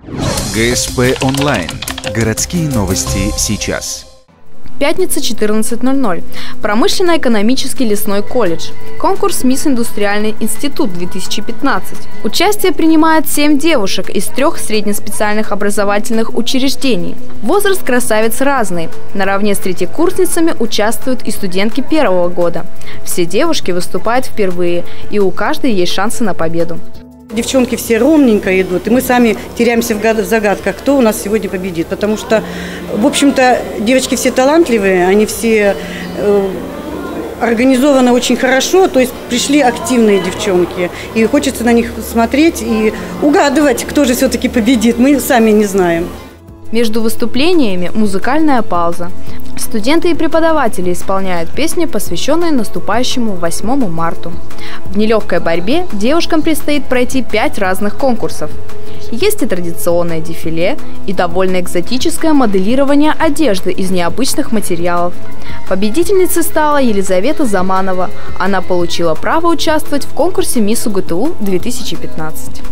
ГСП онлайн. Городские новости сейчас. Пятница, 14:00. Промышленно-экономический лесной колледж. Конкурс «Мисс Индустриальный институт 2015». Участие принимает 7 девушек из 3 среднеспециальных образовательных учреждений. Возраст красавиц разный. Наравне с третьекурсницами участвуют и студентки первого года. Все девушки выступают впервые, и у каждой есть шансы на победу. Девчонки все ровненько идут, и мы сами теряемся в загадках, кто у нас сегодня победит. Потому что, в общем-то, девочки все талантливые, они все организованы очень хорошо, то есть пришли активные девчонки. И хочется на них смотреть и угадывать, кто же все-таки победит. Мы сами не знаем. Между выступлениями музыкальная пауза. Студенты и преподаватели исполняют песни, посвященные наступающему 8 марта. В нелегкой борьбе девушкам предстоит пройти 5 разных конкурсов. Есть и традиционное дефиле, и довольно экзотическое моделирование одежды из необычных материалов. Победительницей стала Елизавета Заманова. Она получила право участвовать в конкурсе «Мисс УГТУ 2015».